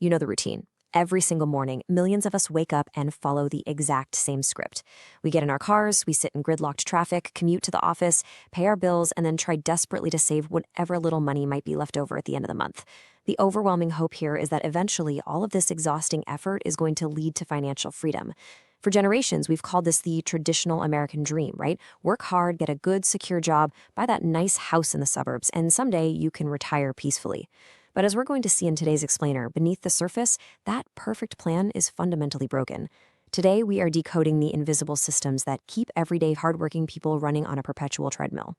You know the routine. Every single morning, millions of us wake up and follow the exact same script. We get in our cars, we sit in gridlocked traffic, commute to the office, pay our bills, and then try desperately to save whatever little money might be left over at the end of the month. The overwhelming hope here is that eventually all of this exhausting effort is going to lead to financial freedom. For generations, we've called this the traditional American dream, right? Work hard, get a good, secure job, buy that nice house in the suburbs, and someday you can retire peacefully. But as we're going to see in today's explainer, beneath the surface, that perfect plan is fundamentally broken. Today, we are decoding the invisible systems that keep everyday hardworking people running on a perpetual treadmill.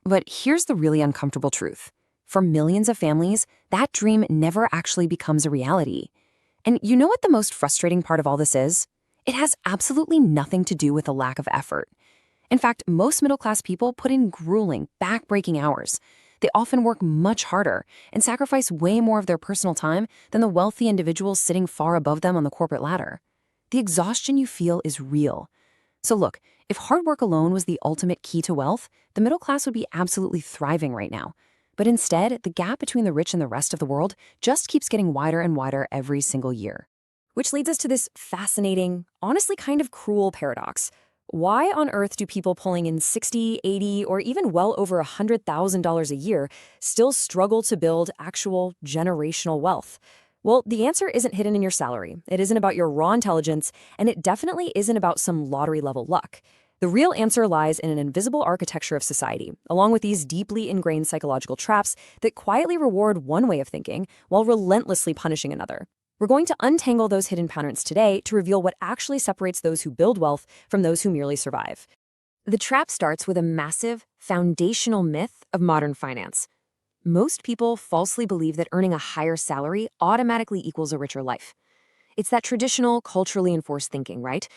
But here's the really uncomfortable truth. For millions of families, that dream never actually becomes a reality. And you know what the most frustrating part of all this is? It has absolutely nothing to do with a lack of effort. In fact, most middle-class people put in grueling, back-breaking hours. They often work much harder and sacrifice way more of their personal time than the wealthy individuals sitting far above them on the corporate ladder. The exhaustion you feel is real. So look, if hard work alone was the ultimate key to wealth, the middle class would be absolutely thriving right now. But instead, the gap between the rich and the rest of the world just keeps getting wider and wider every single year. Which leads us to this fascinating, honestly kind of cruel paradox. Why on earth do people pulling in $60, $80, or even well over $100,000 a year still struggle to build actual generational wealth? Well, the answer isn't hidden in your salary. It isn't about your raw intelligence, and it definitely isn't about some lottery-level luck. The real answer lies in an invisible architecture of society, along with these deeply ingrained psychological traps that quietly reward one way of thinking while relentlessly punishing another. We're going to untangle those hidden patterns today to reveal what actually separates those who build wealth from those who merely survive. The trap starts with a massive, foundational myth of modern finance. Most people falsely believe that earning a higher salary automatically equals a richer life. It's that traditional, culturally enforced thinking, right?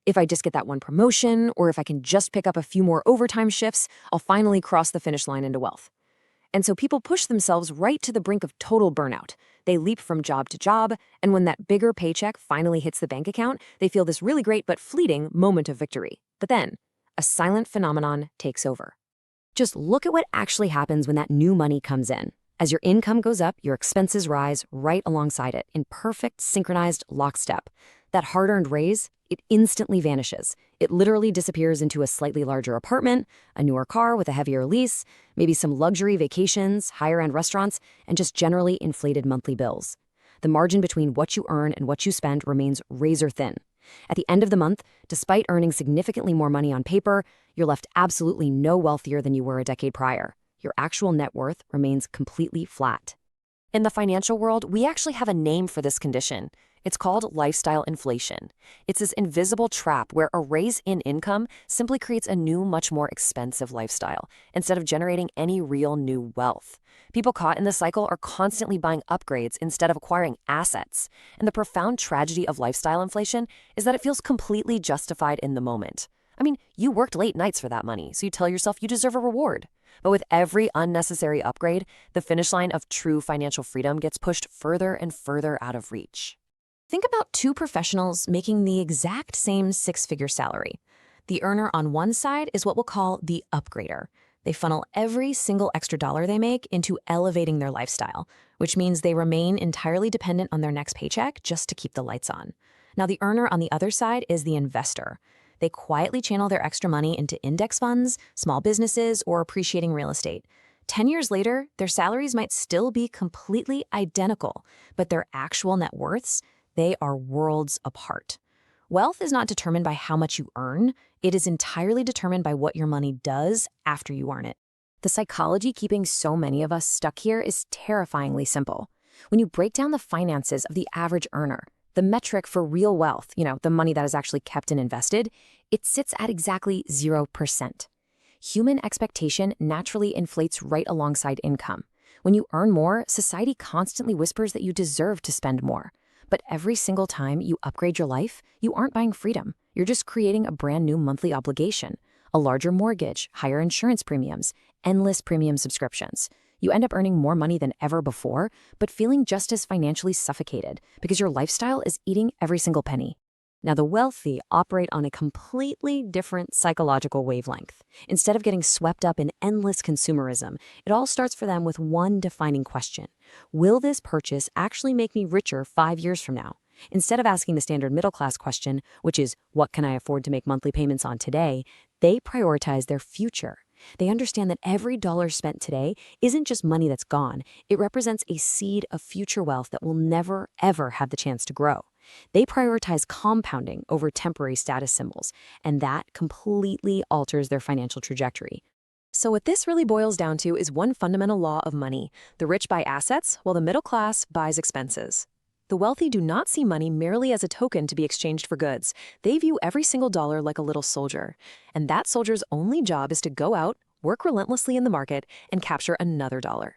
If I just get that one promotion, or if I can just pick up a few more overtime shifts, I'll finally cross the finish line into wealth. And so people push themselves right to the brink of total burnout. They leap from job to job, and when that bigger paycheck finally hits the bank account, they feel this really great but fleeting moment of victory. But then, a silent phenomenon takes over. Just look at what actually happens when that new money comes in. As your income goes up, your expenses rise right alongside it in perfect, synchronized lockstep. That hard-earned raise, it instantly vanishes. It literally disappears into a slightly larger apartment, a newer car with a heavier lease, maybe some luxury vacations, higher-end restaurants, and just generally inflated monthly bills. The margin between what you earn and what you spend remains razor thin. At the end of the month, despite earning significantly more money on paper, you're left absolutely no wealthier than you were a decade prior. Your actual net worth remains completely flat. In the financial world, we actually have a name for this condition. It's called lifestyle inflation. It's this invisible trap where a raise in income simply creates a new, much more expensive lifestyle, instead of generating any real new wealth. People caught in this cycle are constantly buying upgrades instead of acquiring assets. And the profound tragedy of lifestyle inflation is that it feels completely justified in the moment. I mean, you worked late nights for that money, so you tell yourself you deserve a reward. But with every unnecessary upgrade, the finish line of true financial freedom gets pushed further and further out of reach. Think about two professionals making the exact same six-figure salary. The earner on one side is what we'll call the upgrader. They funnel every single extra dollar they make into elevating their lifestyle, which means they remain entirely dependent on their next paycheck just to keep the lights on. Now, the earner on the other side is the investor. They quietly channel their extra money into index funds, small businesses, or appreciating real estate. 10 years later, their salaries might still be completely identical, but their actual net worths, they are worlds apart. Wealth is not determined by how much you earn. It is entirely determined by what your money does after you earn it. The psychology keeping so many of us stuck here is terrifyingly simple. When you break down the finances of the average earner, the metric for real wealth, the money that is actually kept and invested, it sits at exactly 0%. Human expectation naturally inflates right alongside income. When you earn more, society constantly whispers that you deserve to spend more. But every single time you upgrade your life, you aren't buying freedom. You're just creating a brand new monthly obligation, a larger mortgage, higher insurance premiums, endless premium subscriptions. You end up earning more money than ever before, but feeling just as financially suffocated because your lifestyle is eating every single penny. Now, the wealthy operate on a completely different psychological wavelength. Instead of getting swept up in endless consumerism, it all starts for them with one defining question. Will this purchase actually make me richer 5 years from now? Instead of asking the standard middle class question, which is, what can I afford to make monthly payments on today? They prioritize their future. They understand that every dollar spent today isn't just money that's gone. It represents a seed of future wealth that will never, ever have the chance to grow. They prioritize compounding over temporary status symbols, and that completely alters their financial trajectory. So what this really boils down to is one fundamental law of money. The rich buy assets, while the middle class buys expenses. The wealthy do not see money merely as a token to be exchanged for goods. They view every single dollar like a little soldier. And that soldier's only job is to go out, work relentlessly in the market, and capture another dollar.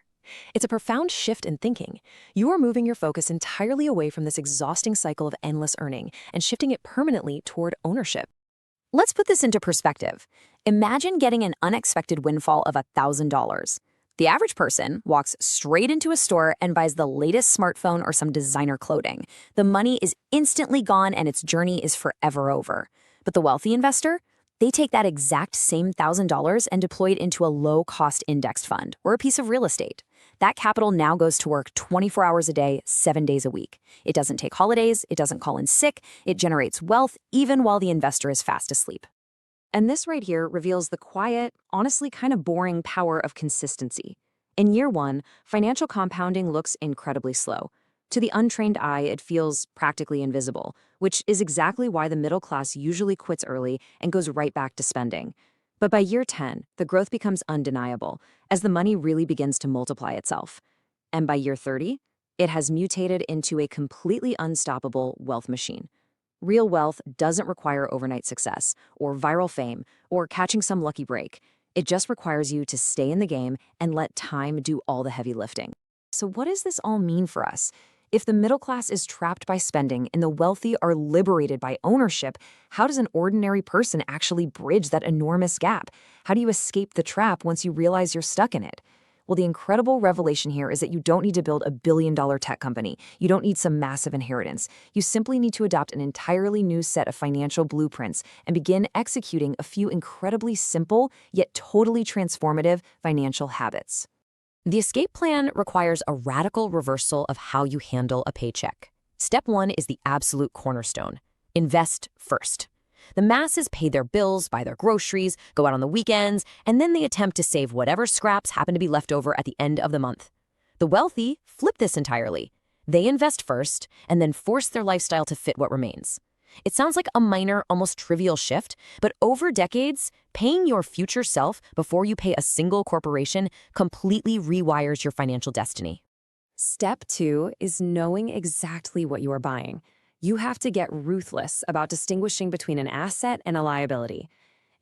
It's a profound shift in thinking. You are moving your focus entirely away from this exhausting cycle of endless earning and shifting it permanently toward ownership. Let's put this into perspective. Imagine getting an unexpected windfall of $1,000. The average person walks straight into a store and buys the latest smartphone or some designer clothing. The money is instantly gone and its journey is forever over. But the wealthy investor? They take that exact same $1,000 and deploy it into a low-cost indexed fund or a piece of real estate. That capital now goes to work 24 hours a day, 7 days a week. It doesn't take holidays, it doesn't call in sick, it generates wealth even while the investor is fast asleep. And this right here reveals the quiet, honestly kind of boring power of consistency. In year one, financial compounding looks incredibly slow. To the untrained eye, it feels practically invisible, which is exactly why the middle class usually quits early and goes right back to spending. But by year 10, the growth becomes undeniable, as the money really begins to multiply itself. And by year 30, it has mutated into a completely unstoppable wealth machine. Real wealth doesn't require overnight success, or viral fame, or catching some lucky break. It just requires you to stay in the game and let time do all the heavy lifting. So what does this all mean for us? If the middle class is trapped by spending and the wealthy are liberated by ownership, how does an ordinary person actually bridge that enormous gap? How do you escape the trap once you realize you're stuck in it? Well, the incredible revelation here is that you don't need to build a billion-dollar tech company. You don't need some massive inheritance. You simply need to adopt an entirely new set of financial blueprints and begin executing a few incredibly simple, yet totally transformative financial habits. The escape plan requires a radical reversal of how you handle a paycheck. Step 1 is the absolute cornerstone. Invest first. The masses pay their bills, buy their groceries, go out on the weekends, and then they attempt to save whatever scraps happen to be left over at the end of the month. The wealthy flip this entirely. They invest first and then force their lifestyle to fit what remains. It sounds like a minor, almost trivial shift, but over decades, paying your future self before you pay a single corporation completely rewires your financial destiny. Step 2 is knowing exactly what you are buying. You have to get ruthless about distinguishing between an asset and a liability.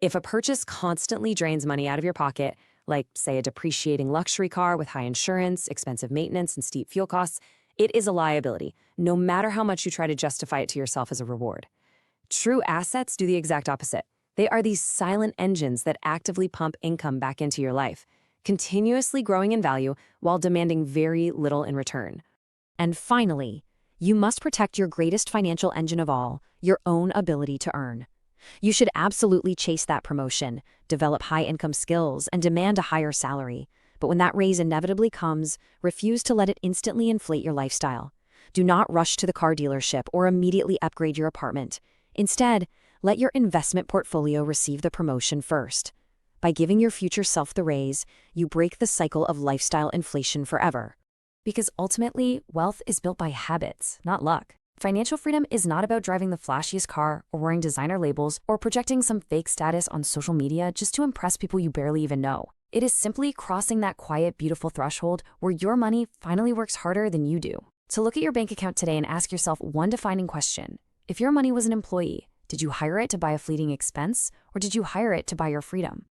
If a purchase constantly drains money out of your pocket, like, say, a depreciating luxury car with high insurance, expensive maintenance, and steep fuel costs, it is a liability, no matter how much you try to justify it to yourself as a reward. True assets do the exact opposite. They are these silent engines that actively pump income back into your life, continuously growing in value while demanding very little in return. And finally, you must protect your greatest financial engine of all, your own ability to earn. You should absolutely chase that promotion, develop high-income skills, and demand a higher salary. But when that raise inevitably comes, refuse to let it instantly inflate your lifestyle. Do not rush to the car dealership or immediately upgrade your apartment. Instead, let your investment portfolio receive the promotion first. By giving your future self the raise, you break the cycle of lifestyle inflation forever. Because ultimately, wealth is built by habits, not luck. Financial freedom is not about driving the flashiest car or wearing designer labels or projecting some fake status on social media just to impress people you barely even know. It is simply crossing that quiet, beautiful threshold where your money finally works harder than you do. So look at your bank account today and ask yourself one defining question. If your money was an employee, did you hire it to buy a fleeting expense, or did you hire it to buy your freedom?